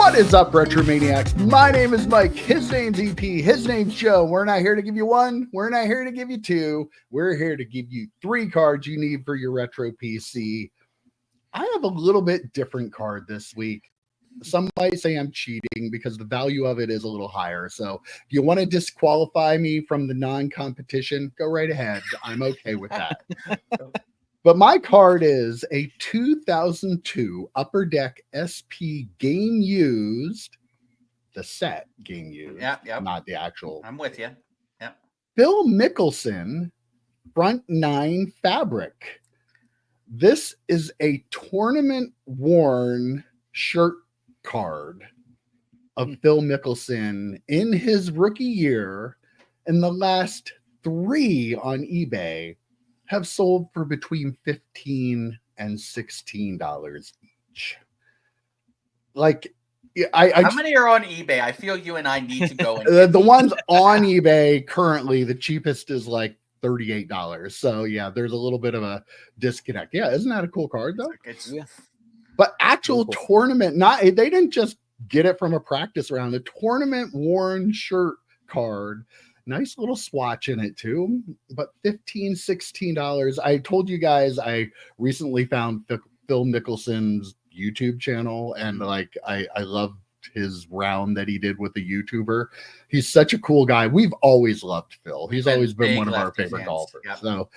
What is up, Retromaniacs? My name is Mike. His name's EP. His name's Joe. We're not here to give you one. We're not here to give you two. We're here to give you 3 cards you need for your retro PC. I have a little bit different card this week. Some might say I'm cheating because the value of it is a little higher. So if you want to disqualify me from the non-competition, go right ahead. I'm okay with that. But my card is a 2002 Upper Deck SP Game Used, the set Game Used, not the actual. I'm with you. Yep. Phil Mickelson Front 9 Fabric. This is a tournament worn shirt card of Phil Mickelson in his rookie year, and the last 3 on eBay have sold for between $15 and $16 each. Like, how many are on eBay? I feel you and I need to go. And the ones on eBay currently, the cheapest is like $38. So yeah, there's a little bit of a disconnect. Yeah, isn't that a cool card though? But actual tournament, they didn't just get it from a practice round. The tournament worn shirt card. Nice little swatch in it too, but $15, $16. I told you guys I recently found Phil Mickelson's YouTube channel, and like I loved his round that he did with the YouTuber. He's such a cool guy. We've always loved Phil. He's always been one of our favorite golfers. Yep. So,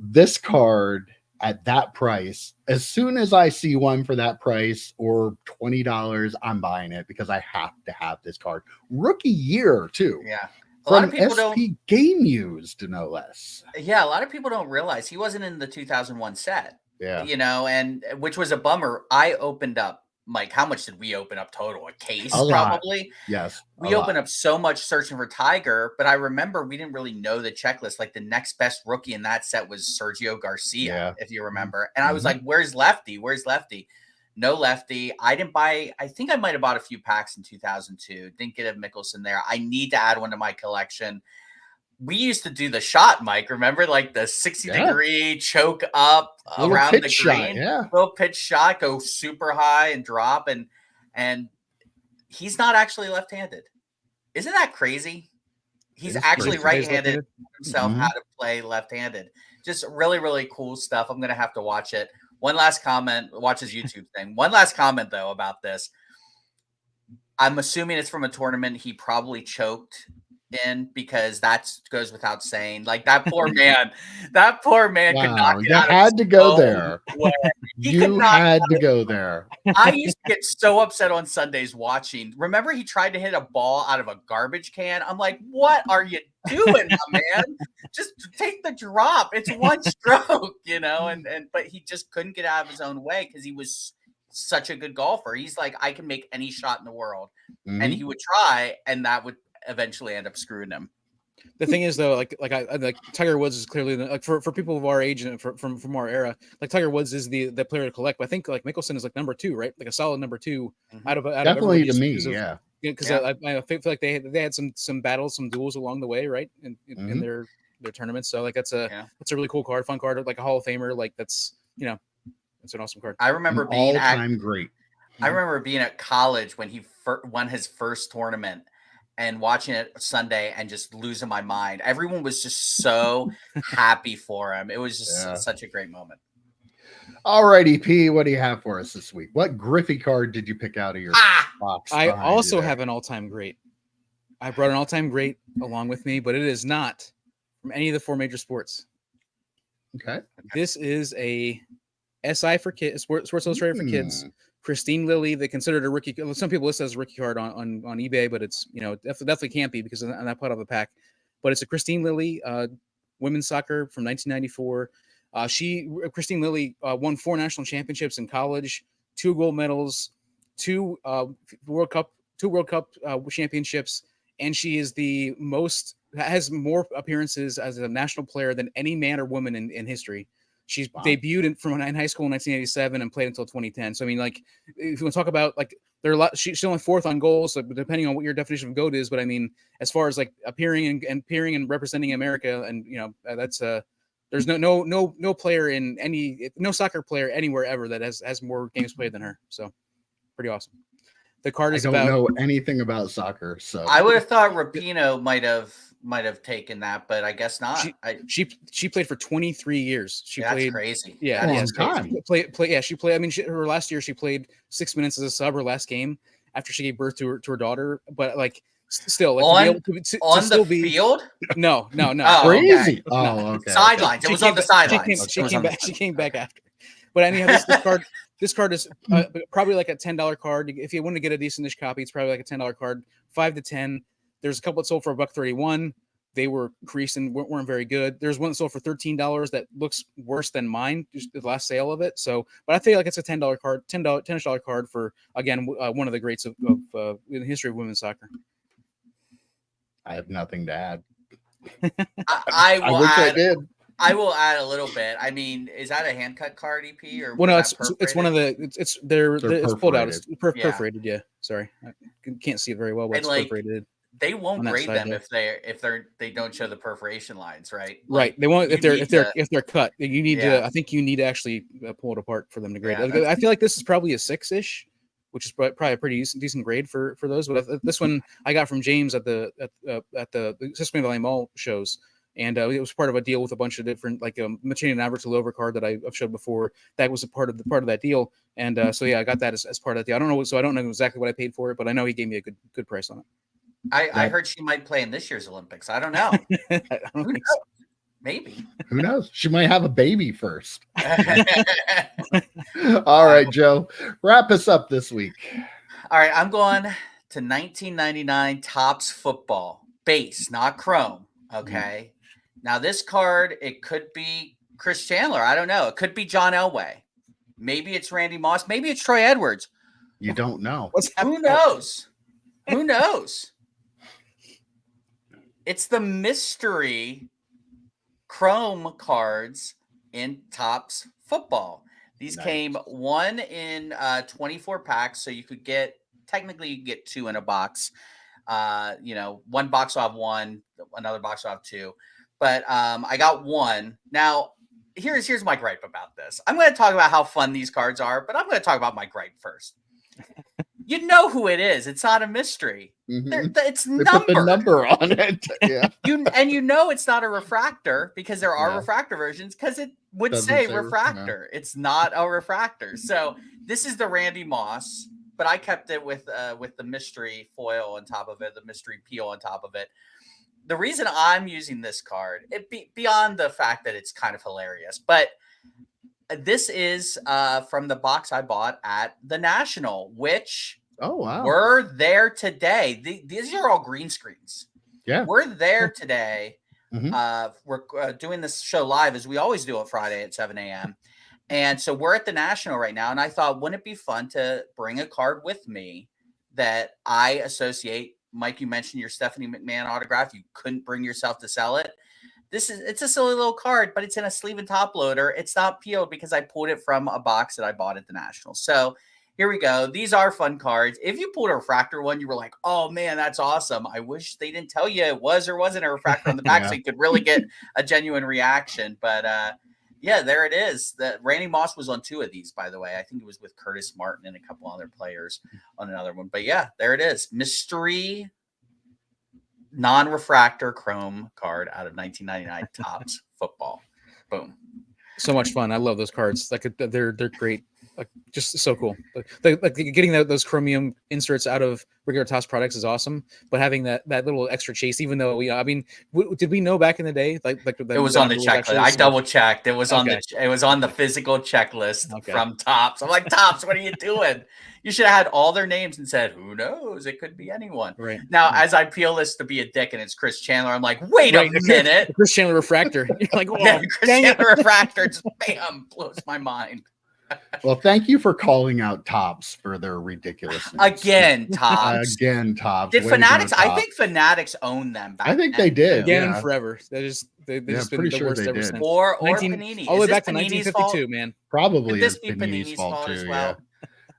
this card at that price, as soon as I see one for that price or $20, I'm buying it because I have to have this card. Rookie year too. Yeah. A lot of people SP Game Used, no less. Yeah, a lot of people don't realize he wasn't in the 2001 set. Yeah. And which was a bummer. I opened up, Mike, how much did we open up total? A case, a probably? Yes. We opened up so much searching for Tiger, but I remember we didn't really know the checklist. Like the next best rookie in that set was Sergio Garcia, if you remember. And I was like, where's Lefty? Where's Lefty? No Lefty. I think I might have bought a few packs in 2002. Didn't get a Mickelson there. I need to add one to my collection. We used to do the shot, Mike. Remember, like the 60-degree choke up around the green, little pitch shot, go super high and drop, and he's not actually left-handed. Isn't that crazy? He's actually right-handed himself how to play left-handed. Just really, really cool stuff. I'm gonna have to watch it. One last comment. Watch his YouTube thing. One last comment though about this. I'm assuming it's from a tournament he probably choked in, because that goes without saying. Like that poor man could not get out. You had to go there. You had to go there. I used to get so upset on Sundays watching. Remember, he tried to hit a ball out of a garbage can. I'm like, what are you doing, my man? Just take the drop. It's one stroke, but he just couldn't get out of his own way because he was such a good golfer. He's like, I can make any shot in the world. And he would try, and that would eventually end up screwing him. The thing is, though, like Tiger Woods is clearly like for people of our age and from our era, like Tiger Woods is the player to collect. But I think like Mickelson is like number 2, right? Like a solid number 2 out of definitely to me, because I feel like they had some battles, some duels along the way, right? In their tournaments. So like that's a really cool card, fun card, like a Hall of Famer. Like that's it's an awesome card. I remember being all-time great. I remember being at college when he won his first tournament, and watching it Sunday and just losing my mind. Everyone was just so happy for him. It was just such a great moment. All righty, P, what do you have for us this week? What Griffey card did you pick out of your box? I also have an all-time great. I brought an all-time great along with me, but it is not from any of the 4 major sports. Okay. This is a SI for kids, Sports Illustrated for kids. Christine Lilly, they considered a rookie. Some people list it as a rookie card on eBay, but it's definitely can't be because I'm not part of the pack. But it's a Christine Lilly women's soccer from 1994. Christine Lilly won 4 national championships in college, 2 gold medals, 2 World Cup championships, and she is has more appearances as a national player than any man or woman in history. She's debuted in high school in 1987 and played until 2010. So I mean, like, if you want to talk about like, there are a lot. She's only 4th on goals, so depending on what your definition of GOAT is. But I mean, as far as like appearing and representing America, and that's there's no player no soccer player anywhere ever that has more games played than her. So pretty awesome. The card is I don't know anything about soccer, so I would have thought Rapinoe might have taken that, but I guess not. She played for 23 years. She that's played crazy. Yeah, that's time. She played. I mean, her last year she played 6 minutes as a sub. Her last game after she gave birth to her daughter. But like, still, like, on the field. No. Oh, crazy. Okay. Oh, okay. Sidelines. It was on the sidelines. She came back after. But anyhow, this card is probably like a $10 card. If you want to get a decentish copy, it's probably like a $10 card, 5 to 10. There's a couple that sold for $1.31. They were creased and weren't very good. There's one that sold for $13 that looks worse than mine, just the last sale of it. So, but I feel like it's a $10 card, $10 card for, again, one of the greats of in the history of women's soccer. I have nothing to add. I wish I did. I will add a little bit. I mean, is that a hand cut card, EP? Or well, no, it's one of the it's pulled out. It's perforated. Yeah, sorry, I can't see it very well, but it's perforated. They won't grade them if they don't show the perforation lines, right? Right. They won't if they're cut. You need to. I think you need to actually pull it apart for them to grade. I feel like this is probably a 6-ish, which is probably a pretty decent grade for those. But this one I got from James at the Sesame Valley Mall shows. And it was part of a deal with a bunch of different, like Machine and Albert's Lover card that I've showed before. That was a part of that deal. And so I got that as part of that deal. I don't know exactly what I paid for it, but I know he gave me a good price on it. I heard she might play in this year's Olympics. I don't know. Who knows? So. Maybe. Who knows? She might have a baby first. All right, Joe. Wrap us up this week. All right, I'm going to 1999 Topps football base, not chrome. Okay. Now this card, it could be Chris Chandler. I don't know. It could be John Elway. Maybe it's Randy Moss. Maybe it's Troy Edwards. You don't know. Who knows? Who knows? It's the mystery chrome cards in Topps football. These came one in 24 packs, so you could get two in a box. One box will have one, another box will have two. But I got one. Now, here's my gripe about this. I'm going to talk about how fun these cards are, but I'm going to talk about my gripe first. You know who it is. It's not a mystery. Mm-hmm. It's numbered. Put the number on it. Yeah. It's not a refractor because there are refractor versions because it would say refractor. It's not a refractor. So this is the Randy Moss, but I kept it with the mystery foil on top of it, the mystery peel on top of it. The reason I'm using this card, beyond the fact that it's kind of hilarious, but this is from the box I bought at the National, which we're there today. These are all green screens. Yeah, we're there today. Mm-hmm. We're doing this show live as we always do on Friday at 7 a.m. And so we're at the National right now. And I thought, wouldn't it be fun to bring a card with me that I associate? Mike, you mentioned your Stephanie McMahon autograph. You couldn't bring yourself to sell it. It's a silly little card, but it's in a sleeve and top loader. It's not peeled because I pulled it from a box that I bought at the National. So here we go. These are fun cards. If you pulled a refractor one, you were like, oh man, that's awesome. I wish they didn't tell you it was or wasn't a refractor on the back so you could really get a genuine reaction. But yeah, there it is. Randy Moss was on two of these, by the way. I think it was with Curtis Martin and a couple other players on another one. But yeah, there it is. Mystery non-refractor chrome card out of 1999 Topps football. Boom. So much fun. I love those cards. Like they're great. Like just so cool. Like getting those chromium inserts out of regular Topps products is awesome. But having that little extra chase, even though did we know back in the day like it was on the checklist? I double checked. It was on the physical checklist from Topps. I'm like, Topps, what are you doing? You should have had all their names and said, who knows? It could be anyone. Right. Now, as I peel this to be a dick and it's Chris Chandler, I'm like, wait a minute. Chris Chandler refractor. You're like, oh, Chris Chandler refractor just bam, blows my mind. Well, thank you for calling out Topps for their ridiculousness. Again, Topps. Did Fanatics? I think Fanatics owned them back I think they did. Again and forever. They've just been the worst ever since. Or Panini. All the way back to 1952, man. Probably. Could this be Panini's fault too, as well?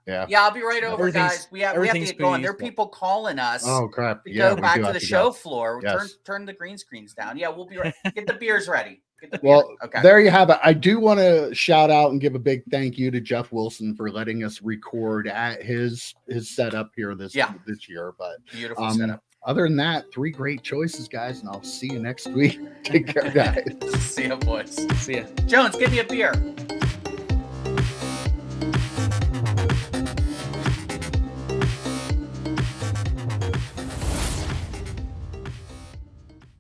Yeah. Yeah, I'll be right over, guys. We have to get going. There are people calling us. Oh crap! Go back to the show floor. Yes. Turn the green screens down. Yeah, we'll be right. Get the beers ready. Well, there you have it. I do want to shout out and give a big thank you to Jeff Wilson for letting us record at his setup here this year. But beautiful setup. Other than that, 3 great choices, guys, and I'll see you next week. Take care, guys. See ya, boys. See ya. Jones, give me a beer.